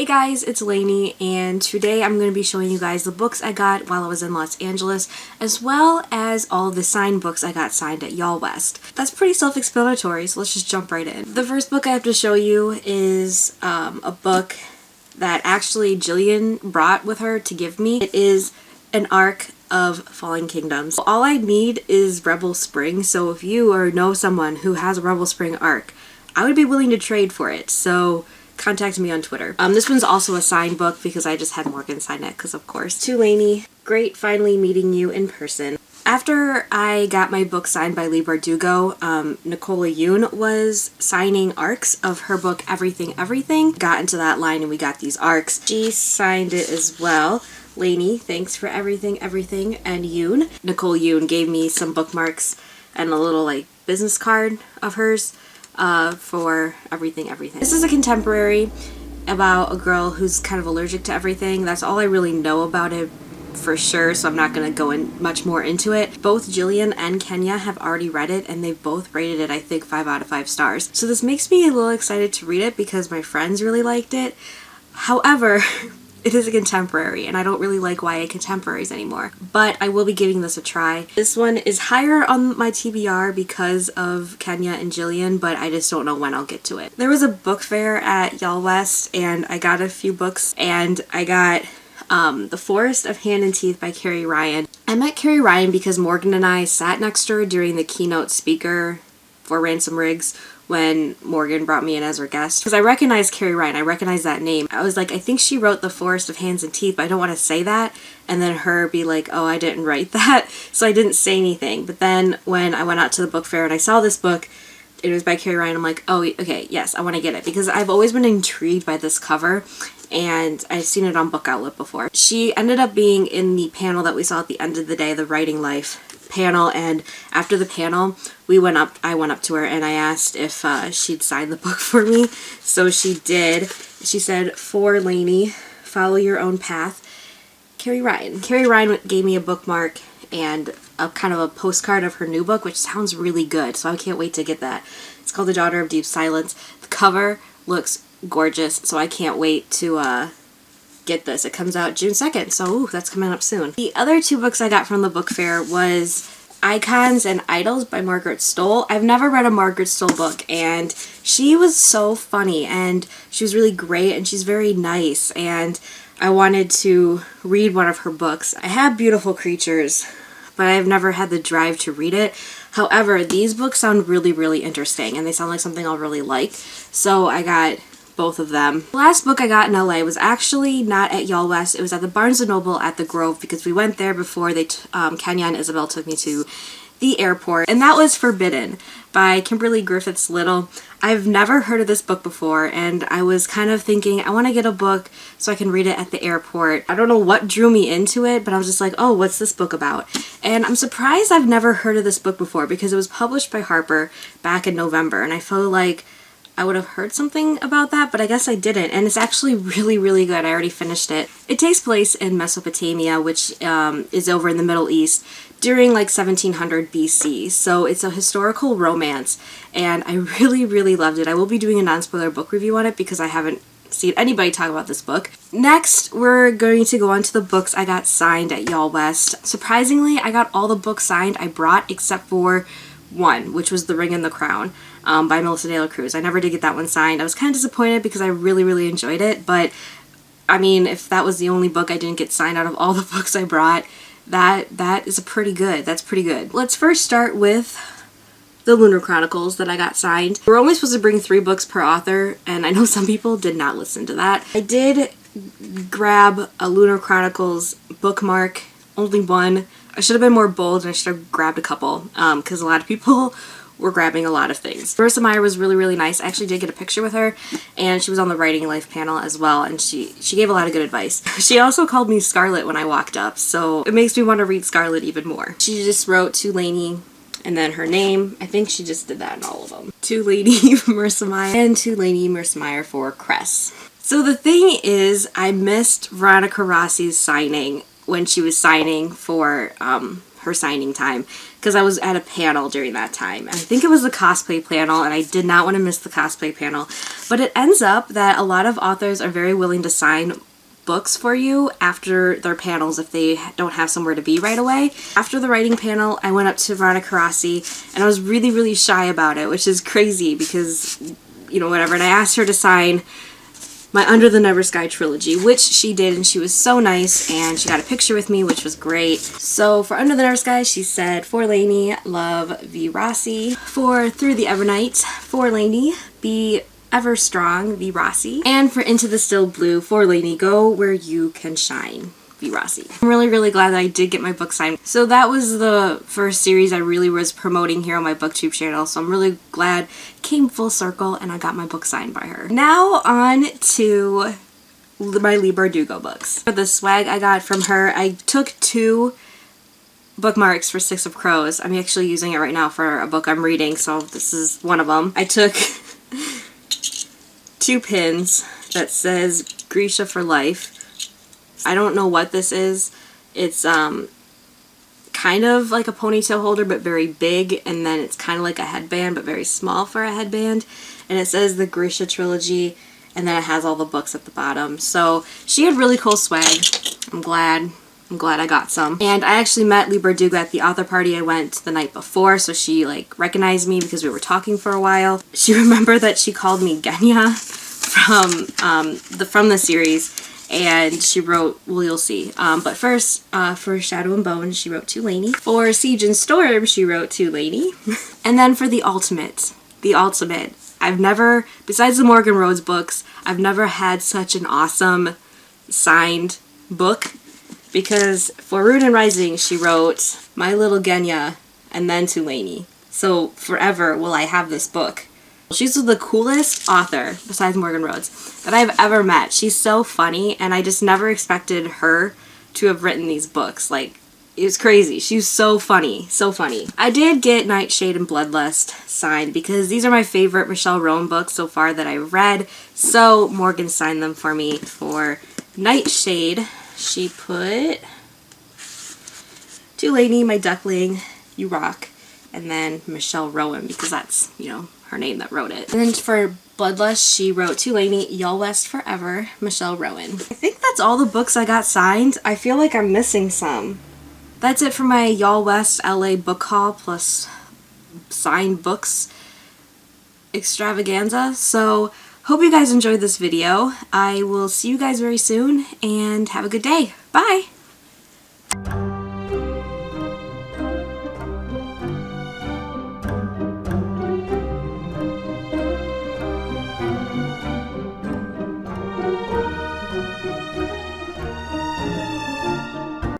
Hey guys, it's Lainey, and today I'm going to be showing you guys the books I got while I was in Los Angeles, as well as all the signed books I got signed at Yallwest. That's pretty self-explanatory, so let's just jump right in. The first book I have to show you is a book that actually Jillian brought with her to give me. It is an arc of Fallen Kingdoms. All I need is Rebel Spring, so if you or know someone who has a Rebel Spring arc, I would be willing to trade for it, so contact me on Twitter. This one's also a signed book because I just had Morgan sign it, because of course. To Lainey, great finally meeting you in person. After I got my book signed by Lee Bardugo, Nicola Yoon was signing arcs of her book Everything Everything. Got into that line and we got these arcs. She signed it as well. Lainey, thanks for everything, everything, and Yoon. Nicole Yoon gave me some bookmarks and a little business card of hers for Everything Everything. This is a contemporary about a girl who's kind of allergic to everything. That's all I really know about it for sure, so I'm not going to go in much more into it. Both Jillian and Kenya have already read it, and they've both rated it, I think, 5 out of 5 stars. So this makes me a little excited to read it because my friends really liked it. However, it is a contemporary, and I don't really like YA contemporaries anymore, but I will be giving this a try. This one is higher on my TBR because of Kenya and Jillian, but I just don't know when I'll get to it. There was a book fair at Yallwest, and I got a few books, and I got The Forest of Hand and Teeth by Carrie Ryan. I met Carrie Ryan because Morgan and I sat next to her during the keynote speaker for Ransom Riggs when Morgan brought me in as her guest. Because I recognized Carrie Ryan, I recognized that name. I was like, I think she wrote The Forest of Hands and Teeth, but I don't want to say that. And then her be like, oh, I didn't write that. So I didn't say anything. But then when I went out to the book fair and I saw this book, it was by Carrie Ryan, I'm like, oh, okay, yes, I want to get it. Because I've always been intrigued by this cover, and I've seen it on Book Outlet before. She ended up being in the panel that we saw at the end of the day, the Writing Life panel, and after the panel, I went up to her and I asked if she'd sign the book for me. So she did. She said, "For Lainey, follow your own path, Carrie Ryan." Carrie Ryan gave me a bookmark and a kind of a postcard of her new book, which sounds really good, so I can't wait to get that. It's called The Daughter of Deep Silence. The cover looks gorgeous, so I can't wait to get this. It comes out June 2nd, so ooh, that's coming up soon. The other 2 books I got from the book fair was Icons and Idols by Margaret Stohl. I've never read a Margaret Stohl book, and she was so funny, and she was really great, and she's very nice, and I wanted to read one of her books. I have Beautiful Creatures, but I've never had the drive to read it. However, these books sound really, really interesting, and they sound like something I'll really like, so I got both of them. The last book I got in LA was actually not at Yallwest. It was at the Barnes & Noble at the Grove, because we went there before Kenya and Isabel took me to the airport, and that was Forbidden by Kimberly Griffiths Little. I've never heard of this book before, and I was kind of thinking I want to get a book so I can read it at the airport. I don't know what drew me into it, but I was just like, oh, what's this book about? And I'm surprised I've never heard of this book before because it was published by Harper back in November, and I feel like I would have heard something about that, but I guess I didn't, and it's actually really, really good. I already finished it. It takes place in Mesopotamia, which is over in the Middle East, during 1700 BC, so it's a historical romance, and I really, really loved it. I will be doing a non-spoiler book review on it because I haven't seen anybody talk about this book. Next, we're going to go on to the books I got signed at Yallwest. Surprisingly, I got all the books signed I brought except for one, which was The Ring and the Crown by Melissa De La Cruz. I never did get that one signed. I was kind of disappointed because I really, really enjoyed it, but I mean, if that was the only book I didn't get signed out of all the books I brought, that is pretty good. That's pretty good. Let's first start with the Lunar Chronicles that I got signed. We're only supposed to bring 3 books per author, and I know some people did not listen to that. I did grab a Lunar Chronicles bookmark, only one. I should have been more bold, and I should have grabbed a couple, because a lot of people were grabbing a lot of things. Marissa Meyer was really, really nice. I actually did get a picture with her, and she was on the Writing Life panel as well, and she gave a lot of good advice. She also called me Scarlet when I walked up, so it makes me want to read Scarlet even more. She just wrote to Lainey, and then her name. I think she just did that in all of them. To Lady Marissa Meyer, and to Lady Marissa Meyer for Cress. So the thing is, I missed Veronica Rossi's signing when she was signing for her signing time, because I was at a panel during that time. I think it was the cosplay panel, and I did not want to miss the cosplay panel. But it ends up that a lot of authors are very willing to sign books for you after their panels if they don't have somewhere to be right away. After the writing panel, I went up to Veronica Rossi and I was really shy about it, which is crazy because, you know, whatever. And I asked her to sign my Under the Never Sky trilogy, which she did, and she was so nice, and she got a picture with me, which was great. So for Under the Never Sky, she said, "For Lainey, love V. Rossi." For Through the Evernight, for Lainey, be ever strong, V. Rossi. And for Into the Still Blue, for Lainey, go where you can shine, V. Rossi. I'm really glad that I did get my book signed. So that was the first series I really was promoting here on my booktube channel, so I'm really glad it came full circle and I got my book signed by her. Now on to my Leigh Bardugo books. For the swag I got from her, I took 2 bookmarks for Six of Crows. I'm actually using it right now for a book I'm reading, so this is one of them. I took 2 pins that says Grisha for life. I don't know what this is. It's kind of like a ponytail holder but very big, and then it's kind of like a headband but very small for a headband, and it says the Grisha trilogy, and then it has all the books at the bottom. So she had really cool swag. I'm glad I got some. And I actually met Leigh Bardugo at the author party I went the night before, so she like recognized me because we were talking for a while. She remembered that she called me Genya from the series, and she wrote, well, you'll see. But first, for Shadow and Bone, she wrote to Lainey. For Siege and Storm, she wrote to Lainey. And then for the ultimate, I've never, besides the Morgan Rhodes books, I've never had such an awesome signed book, because for Rune and Rising, she wrote My Little Genya and then to Lainey. So forever will I have this book. She's the coolest author, besides Morgan Rhodes, that I've ever met. She's so funny, and I just never expected her to have written these books. Like, it was crazy. She's so funny, so funny. I did get Nightshade and Bloodlust signed because these are my favorite Michelle Rowan books so far that I've read, so Morgan signed them for me. For Nightshade, she put, "To Lainey, my duckling, you rock," and then Michelle Rowan, because that's, you know, her name that wrote it. And then for Bloodlust, she wrote to Lainey, Yallwest forever, Michelle Rowan. I think that's all the books I got signed. I feel like I'm missing some. That's it for my Yallwest LA book haul plus signed books extravaganza. So hope you guys enjoyed this video. I will see you guys very soon, and have a good day. Bye!